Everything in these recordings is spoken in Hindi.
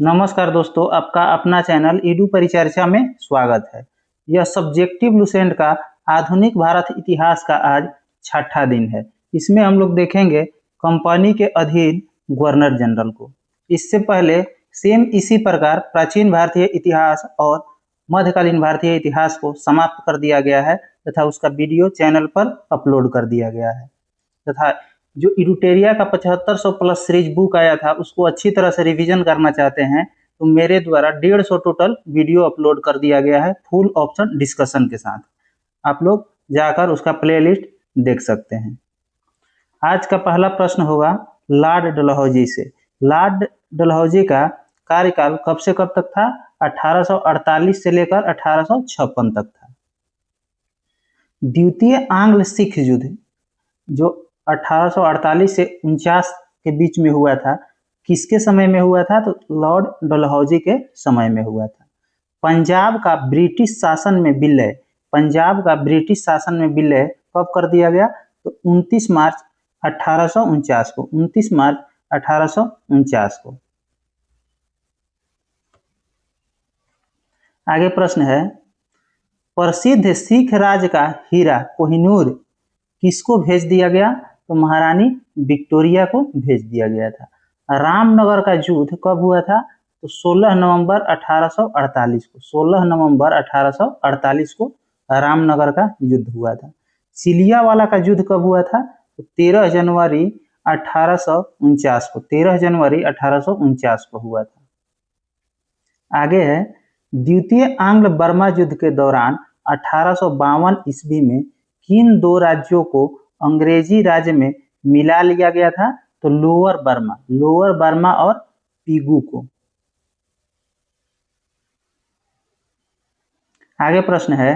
नमस्कार दोस्तों, आपका अपना चैनल ईडू परिचर्चा में स्वागत है। यह सब्जेक्टिव लुसेंट का आधुनिक भारत इतिहास का आज छठा दिन है। इसमें हम लोग देखेंगे कंपनी के अधीन गवर्नर जनरल को। इससे पहले सेम इसी प्रकार प्राचीन भारतीय इतिहास और मध्यकालीन भारतीय इतिहास को समाप्त कर दिया गया है तथा उसका वीडियो चैनल पर अपलोड कर दिया गया है। तथा जो इडुटेरिया का 7500 प्लस सीरीज बुक आया था उसको अच्छी तरह से रिवीजन करना चाहते हैं तो मेरे द्वारा 150 टोटल वीडियो अपलोड कर दिया गया है फुल ऑप्शन डिस्कशन के साथ। आप लोग जाकर उसका प्लेलिस्ट देख सकते हैं। आज का पहला प्रश्न होगा लॉर्ड डलहौजी से। लॉर्ड डलहौजी का कार्यकाल कब से कब तक था? 1848 से लेकर 1856 तक था। द्वितीय आंग्ल सिख युद्ध जो 1848 से 49 के बीच में हुआ था, किसके समय में हुआ था? तो लॉर्ड डलहौजी के समय में हुआ था। पंजाब का ब्रिटिश शासन में विलय, पंजाब का ब्रिटिश शासन में विलय कब कर दिया गया? तो 29 मार्च 1849 को, 29 मार्च 1849 को। आगे प्रश्न है, प्रसिद्ध सिख राज का हीरा कोहिनूर किसको भेज दिया गया? तो महारानी विक्टोरिया को भेज दिया गया था। रामनगर का युद्ध कब हुआ था? तो 16 नवंबर 1848 को, 16 नवंबर 1848 को रामनगर का युद्ध हुआ था। सिलियावाला का युद्ध कब हुआ था? तो 13 जनवरी 1849 को, 13 जनवरी 1849 को हुआ था। आगे है, द्वितीय आंग्ल बर्मा युद्ध के दौरान 1852 ईस्वी में किन दो राज्यों को अंग्रेजी राज्य में मिला लिया गया था? तो लोअर बर्मा और पीगू को। आगे प्रश्न है,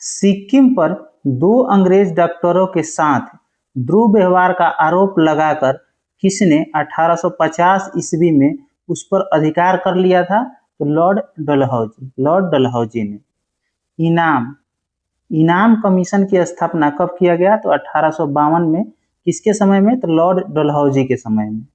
सिक्किम पर दो अंग्रेज डॉक्टरों के साथ दुर्व्यवहार का आरोप लगाकर किसने 1850 ईस्वी में उस पर अधिकार कर लिया था? तो लॉर्ड डलहौजी ने। इनाम कमीशन की स्थापना कब किया गया? तो 1852 में। किसके समय में? तो लॉर्ड डलहौजी के समय में।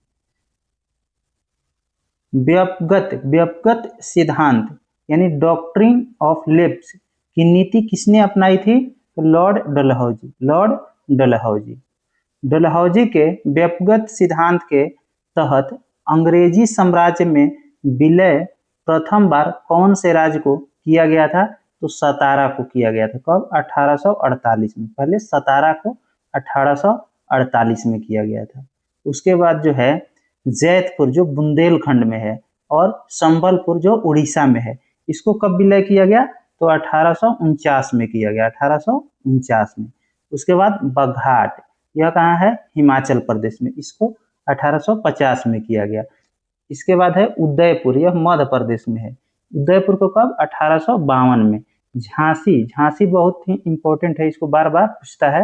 व्यक्तिगत सिद्धांत यानी डॉक्ट्रिन ऑफ लेप्स की नीति किसने अपनाई थी? तो लॉर्ड डलहौजी। डलहौजी के व्यक्तिगत सिद्धांत के तहत अंग्रेजी साम्राज्य में विलय प्रथम बार कौन से राज्य को किया गया था? तो सतारा को किया गया था। कब? 1848 में। पहले सतारा को 1848 में किया गया था। उसके बाद जो है जैतपुर जो बुंदेलखंड में है और संबलपुर जो उड़ीसा में है, इसको कब विलय किया गया? तो 1849 में किया गया, 1849 में। उसके बाद बघाट, यह कहाँ है? हिमाचल प्रदेश में, इसको 1850 में किया गया। इसके बाद है उदयपुर, यह मध्य प्रदेश में है। उदयपुर को कब? 1852 में। झांसी बहुत ही इंपॉर्टेंट है, इसको बार बार पूछता है।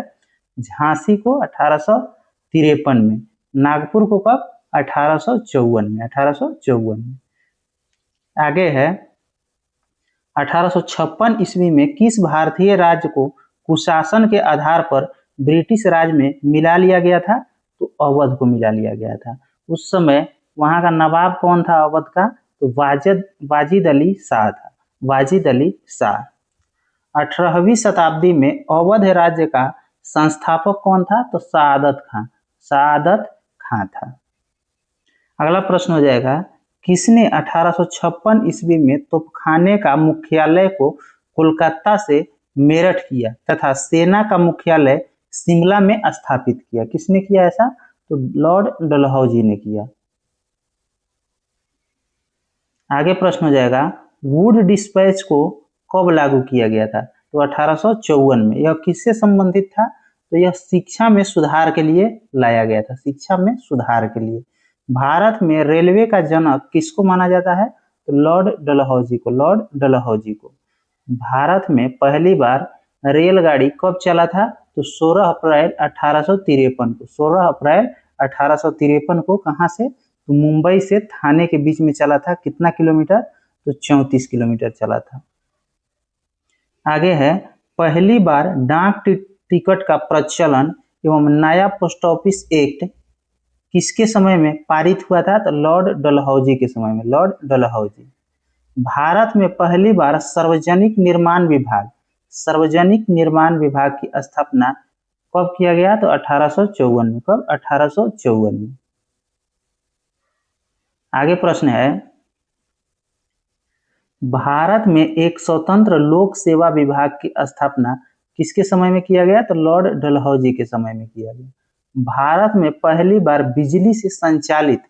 झांसी को 1853 में। नागपुर को कब? 1854 में। आगे है, 1856 ईस्वी में किस भारतीय राज्य को कुशासन के आधार पर ब्रिटिश राज में मिला लिया गया था? तो अवध को मिला लिया गया था। उस समय वहां का नवाब कौन था अवध का? तो वाजिद अली शाह था, वाजिद अली शाह। 18वीं शताब्दी में अवध राज्य का संस्थापक कौन था? तो सआदत खां था। अगला प्रश्न हो जाएगा, किसने 1856 ईस्वी में तोपखाने का मुख्यालय को कोलकाता से मेरठ किया तथा सेना का मुख्यालय शिमला में स्थापित किया? किसने किया ऐसा? तो लॉर्ड डलहौजी ने किया। आगे प्रश्न हो जाएगा, वुड डिस्पैच को कब लागू किया गया था? तो 1854 में। यह किससे संबंधित था? तो यह शिक्षा में सुधार के लिए लाया गया था, शिक्षा में सुधार के लिए। भारत में रेलवे का जनक किसको माना जाता है? तो लॉर्ड डलहौजी को। भारत में पहली बार रेलगाड़ी कब चला था? तो 16 अप्रैल 1853 को, 16 अप्रैल 1853 को। कहाँ से? तो मुंबई से थाने के बीच में चला था। कितना किलोमीटर? तो 34 किलोमीटर चला था। आगे है, पहली बार डाक टिकट का प्रचलन एवं नया पोस्ट ऑफिस एक्ट किसके समय में पारित हुआ था? तो लॉर्ड डलहौजी के समय में, लॉर्ड डलहौजी। भारत में पहली बार सार्वजनिक निर्माण विभाग की स्थापना कब किया गया? तो 1854 में। कब? 1854 में। आगे प्रश्न है, भारत में एक स्वतंत्र लोक सेवा विभाग की स्थापना किसके समय में किया गया? तो लॉर्ड डलहौजी के समय में किया गया। भारत में पहली बार बिजली से संचालित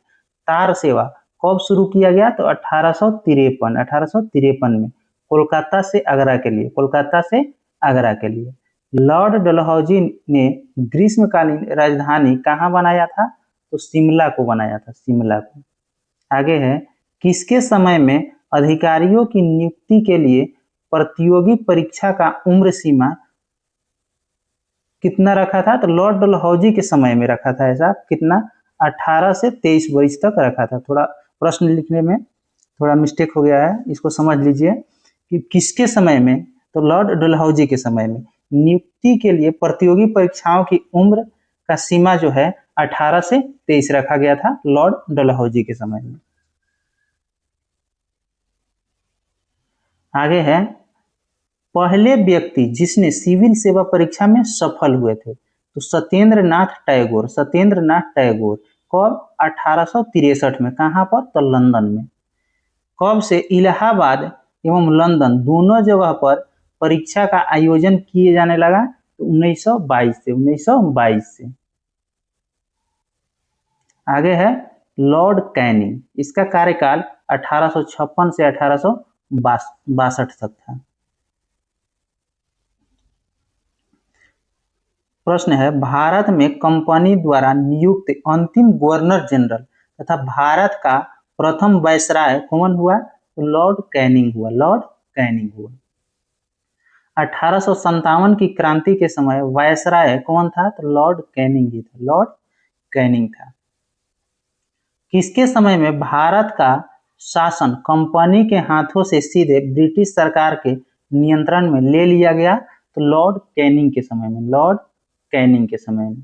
तार सेवा कब शुरू किया गया? तो 1853 में, कोलकाता से आगरा के लिए, कोलकाता से आगरा के लिए। लॉर्ड डलहौजी ने ग्रीष्मकालीन राजधानी कहाँ बनाया था? तो शिमला को बनाया था, शिमला को। आगे है, किसके समय में अधिकारियों की नियुक्ति के लिए प्रतियोगी परीक्षा का उम्र सीमा कितना रखा था? तो लॉर्ड डलहौजी के समय में रखा था। ऐसा कितना? 18 से 23 वर्ष तक रखा था। थोड़ा प्रश्न लिखने में थोड़ा मिस्टेक हो गया है, इसको समझ लीजिए कि किसके समय में? तो लॉर्ड डलहौजी के समय में नियुक्ति के लिए प्रतियोगी परीक्षाओं की उम्र का सीमा जो है 18 से 23 रखा गया था लॉर्ड डलहौजी के समय में। आगे है, पहले व्यक्ति जिसने सिविल सेवा परीक्षा में सफल हुए थे तो सत्येंद्र नाथ टैगोर, सत्येंद्र नाथ टैगोर। कब? 1863 में। कहाँ पर? तो लंदन में। कब से इलाहाबाद एवं लंदन दोनों जगह पर परीक्षा का आयोजन किए जाने लगा? तो 1922 से, 1922 से। आगे है, लॉर्ड कैनिंग। इसका कार्यकाल 1856 से 1862 तक था। प्रश्न है, भारत में कंपनी द्वारा नियुक्त अंतिम गवर्नर जनरल तथा भारत का प्रथम वायसराय कौन हुआ? तो लॉर्ड कैनिंग हुआ, लॉर्ड कैनिंग हुआ। 1857 की क्रांति के समय वायसराय कौन था? तो लॉर्ड कैनिंग ही था, लॉर्ड कैनिंग था। किसके समय में भारत का शासन कंपनी के हाथों से सीधे ब्रिटिश सरकार के नियंत्रण में ले लिया गया? तो लॉर्ड कैनिंग के समय में, लॉर्ड कैनिंग के समय में।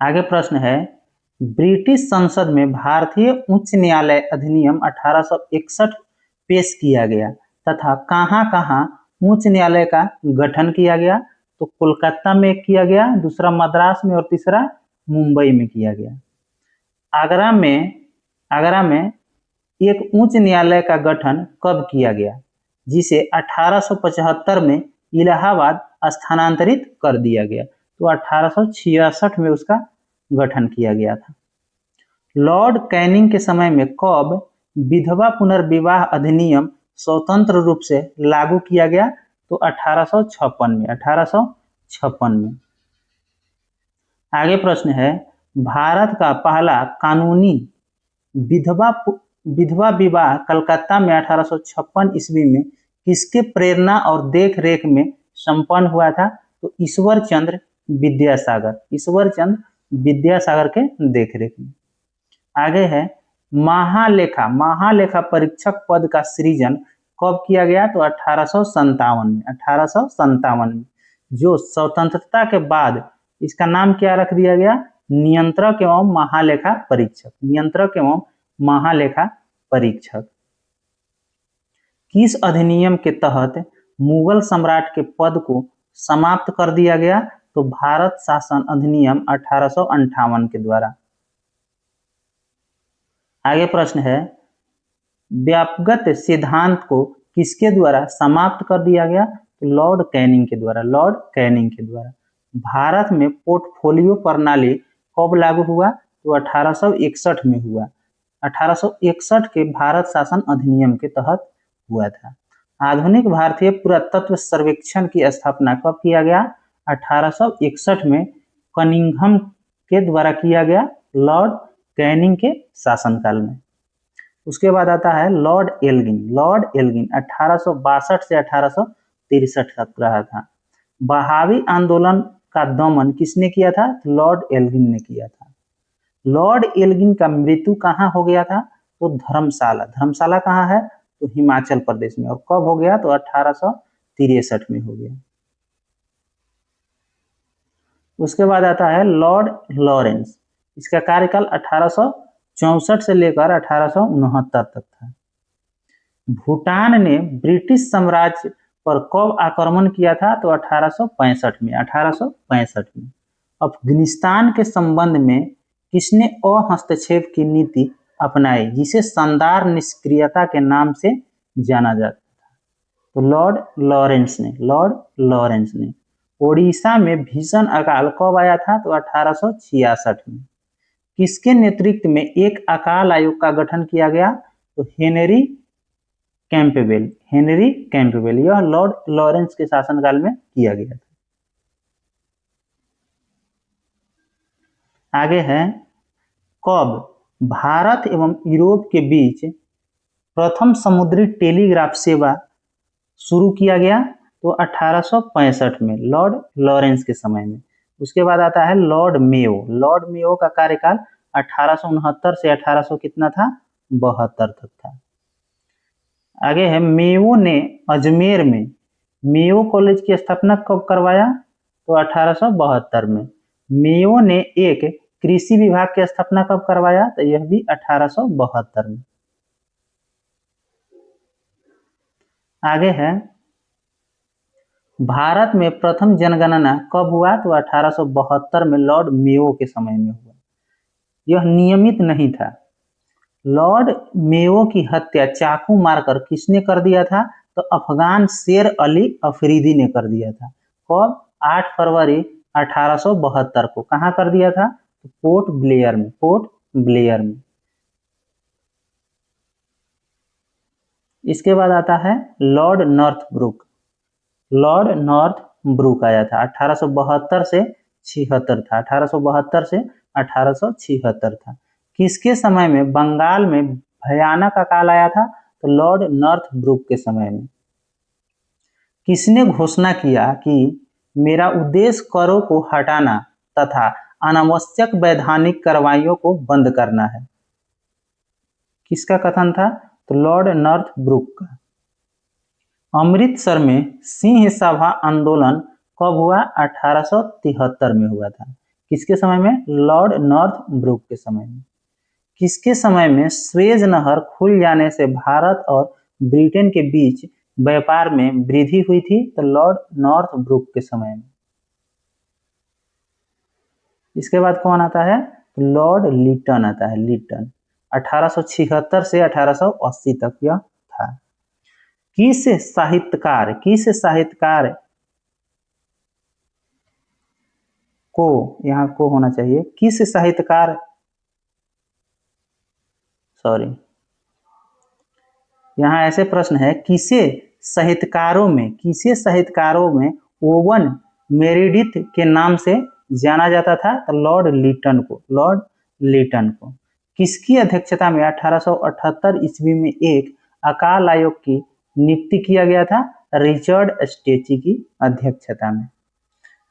आगे प्रश्न है, ब्रिटिश संसद में भारतीय उच्च न्यायालय अधिनियम 1861 पेश किया गया तथा कहां-कहां उच्च न्यायालय का गठन किया गया? तो कोलकाता में किया गया, दूसरा मद्रास में और तीसरा मुंबई में किया गया। आगरा में एक उच्च न्यायालय का गठन कब किया गया, जिसे 1875 में इलाहाबाद स्थानांतरित कर दिया गया? तो 1866 में उसका गठन किया गया था। लॉर्ड कैनिंग के समय में कब विधवा पुनर्विवाह अधिनियम स्वतंत्र रूप से लागू किया गया? तो 1856 में, 1856 में। आगे प्रश्न है, भारत का पहला कानूनी विधवा विवाह कलकत्ता में 1856 ईस्वी में किसके प्रेरणा और देख रेख में संपन्न हुआ था? तो ईश्वर चंद्र विद्यासागर, ईश्वर चंद्र विद्यासागर के देख रेख में। आगे है, महालेखा परीक्षक पद का सृजन कब किया गया? तो 1857 में, 1857 में। जो स्वतंत्रता के बाद इसका नाम क्या रख दिया गया? नियंत्रक एवं महालेखा परीक्षक, नियंत्रक एवं महालेखा परीक्षक। किस अधिनियम के तहत मुगल सम्राट के पद को समाप्त कर दिया गया? तो भारत शासन अधिनियम 1858 के द्वारा। आगे प्रश्न है, व्यापगत सिद्धांत को किसके द्वारा समाप्त कर दिया गया? तो लॉर्ड कैनिंग के द्वारा, लॉर्ड कैनिंग के द्वारा। भारत में पोर्टफोलियो प्रणाली कब लागू हुआ? तो 1861 में हुआ, 1861 के भारत शासन अधिनियम के तहत हुआ था। आधुनिक भारतीय पुरातत्व सर्वेक्षण की स्थापना कब किया गया? 1861 में कनिंघम के द्वारा किया गया, लॉर्ड कैनिंग के शासनकाल में। उसके बाद आता है लॉर्ड एल्गिन। लॉर्ड एल्गिन 1862 से 1863 तक रहा था। बहावी आंदोलन का दमन किसने किया था? लॉर्ड एल्गिन ने किया था। लॉर्ड एल्गिन का मृत्यु कहाँ हो गया था? तो धर्मशाला। धर्मशाला कहाँ है? तो हिमाचल प्रदेश में। और कब हो गया? तो 1863 में हो गया। उसके बाद आता है लॉर्ड लॉरेंस। इसका कार्यकाल 1864 से लेकर 1869 तक था। भूटान ने ब्रिटिश साम्राज्य पर कब आक्रमण किया था? तो 1865 में। 1865 में। अफगानिस्तान के संबंध में किसने अहस्तक्षेप की नीति अपनाई, जिसे शानदार निष्क्रियता के नाम से जाना जाता था? तो लॉर्ड लॉरेंस ने। ओडिशा में भीषण अकाल कब आया था? तो 1866 में। किसके नेतृत्व में एक अकाल आयोग का गठन किया गया? तो हेनरी कैंपबेल। यह लॉर्ड लॉरेंस के शासनकाल में किया गया था। आगे है, कब भारत एवं यूरोप के बीच प्रथम समुद्री टेलीग्राफ सेवा शुरू किया गया? तो 1865 में, लॉर्ड लॉरेंस के समय में। उसके बाद आता है लॉर्ड मेयो का कार्यकाल 1869 से 1800 कितना था? 72 तक था। आगे है, मेयो ने अजमेर में मेयो कॉलेज की स्थापना कब करवाया? तो 1872 में। मेयो ने एक कृषि विभाग की स्थापना कब करवाया? तो यह भी 1872 में। आगे है, भारत में प्रथम जनगणना कब हुआ? तो 1872 में, लॉर्ड मेयो के समय में हुआ। यह नियमित नहीं था। लॉर्ड मेयो की हत्या चाकू मारकर किसने कर दिया था? तो अफगान शेर अली अफरीदी ने कर दिया था। कब? 8 फरवरी 1872 को। कहाँ कर दिया था? तो पोर्ट ब्लेयर में। इसके बाद आता है लॉर्ड नॉर्थब्रुक आया था। 1872 से 76 था। 1872 से 1876 था। किसके समय में बंगाल में भयानक अकाल आया था? तो लॉर्ड नॉर्थब्रुक के समय में। किसने घोषणा किया कि मेरा उद्देश्य करों को हटाना तथा अनावश्यक वैधानिक कार्रवाइयों को बंद करना है? किसका कथन था? तो लॉर्ड नॉर्थब्रुक का। अमृतसर में सिंह सभा आंदोलन कब हुआ? 1873 में हुआ था। किसके समय में? लॉर्ड नॉर्थब्रुक के समय में। किसके समय में स्वेज नहर खुल जाने से भारत और ब्रिटेन के बीच व्यापार में वृद्धि हुई थी? तो लॉर्ड नॉर्थब्रुक के समय में। इसके बाद कौन आता है? लॉर्ड लिटन आता है। 1876 से 1880 तक यह था। किस साहित्यकार को, यहाँ को होना चाहिए, किस साहित्यकार, यहाँ ऐसे प्रश्न है, किसे साहित्यकारों में ओवन मेरिडिथ के नाम से जाना जाता था? तो लॉर्ड लिटन को। किसकी अध्यक्षता में 1878 ईस्वी में एक अकाल आयोग की नियुक्ति किया गया था? रिचर्ड स्टेची की अध्यक्षता में।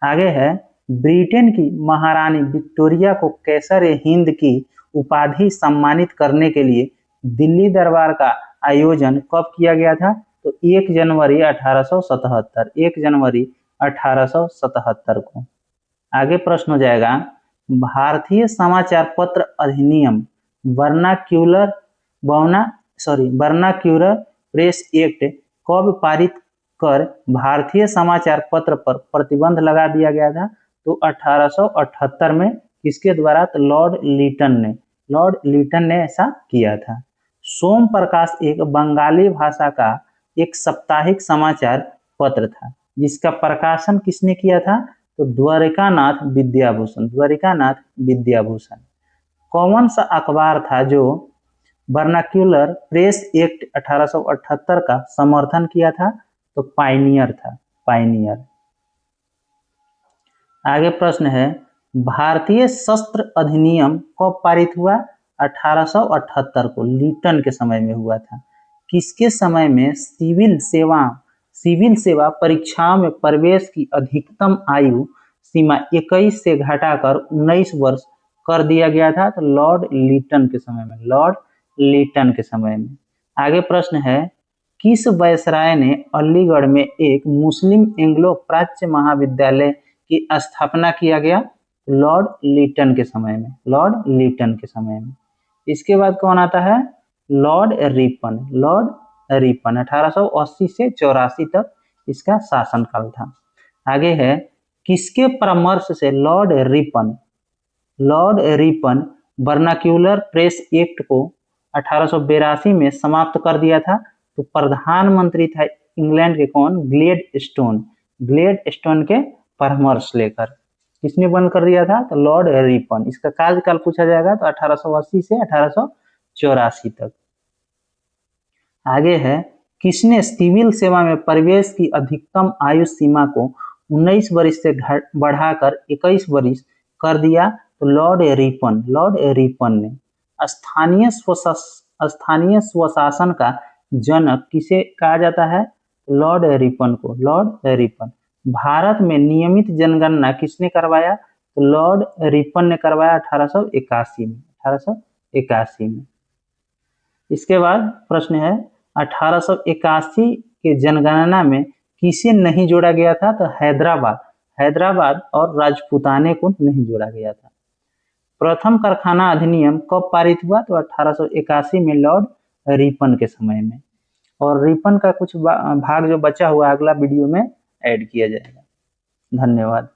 आगे है, ब्रिटेन की महारानी विक्टोरिया को कैसर-ए-हिंद की उपाधि सम्मानित करने के लिए दिल्ली दरबार का आयोजन कब किया गया था? तो 1 जनवरी 1877 को। आगे प्रश्न हो जाएगा, भारतीय समाचार पत्र अधिनियम वर्नाक्यूलर प्रेस एक्ट कब पारित कर भारतीय समाचार पत्र पर प्रतिबंध लगा दिया गया था? तो 1878 में। किसके द्वारा? तो लॉर्ड लिटन ने ऐसा किया था। सोम प्रकाश एक बंगाली भाषा का एक साप्ताहिक समाचार पत्र था, जिसका प्रकाशन किसने किया था? तो द्वारिकानाथ विद्याभूषण। कौन सा अखबार था जो वर्नाक्यूलर प्रेस एक्ट 1878 का समर्थन किया था? तो पायनियर था। आगे प्रश्न है, भारतीय शस्त्र अधिनियम कब पारित हुआ? 1878 को। लिटन के समय में हुआ था। किसके समय में सिविल सेवा परीक्षाओं में प्रवेश की अधिकतम आयु सीमा 21 से घटाकर 19 वर्ष कर दिया गया था? तो लॉर्ड लिटन के समय में। आगे प्रश्न है, किस वायसराय ने अलीगढ़ में एक मुस्लिम एंग्लो प्राच्य महाविद्यालय की स्थापना किया गया? लॉर्ड लिटन के समय में, लॉर्ड लिटन के समय में। इसके बाद कौन आता है? Lord Ripon. लॉर्ड रिपन 1880 से 84 तक इसका शासनकाल था। आगे है, किसके परामर्श से Lord Ripon vernacular press act को 1882 में समाप्त कर दिया था? तो प्रधानमंत्री था इंग्लैंड के कौन? ग्लेडस्टोन। ग्लेडस्टोन के परामर्श लेकर किसने बंद कर दिया था? तो लॉर्ड रिपन। इसका कार्यकाल पूछा जाएगा तो 1880 से 1884 तक। आगे है, किसने सिविल सेवा में प्रवेश की अधिकतम आयु सीमा को 19 वर्ष से बढ़ाकर 21 वर्ष कर दिया? तो लॉर्ड रिपन। लॉर्ड रिपन ने। स्थानीय स्वशासन का जनक किसे कहा जाता है? लॉर्ड रिपन को। Lord Ripon. भारत में नियमित जनगणना किसने करवाया? तो लॉर्ड रिपन ने करवाया 1881 में। 1881 में। इसके बाद प्रश्न है, 1881 के जनगणना में किसे नहीं जोड़ा गया था? तो हैदराबाद और राजपूताने को नहीं जोड़ा गया था। प्रथम कारखाना अधिनियम कब पारित हुआ? तो 1881 में लॉर्ड रिपन के समय में। और रिपन का कुछ भाग जो बचा हुआ अगला वीडियो में ऐड किया जाएगा। धन्यवाद।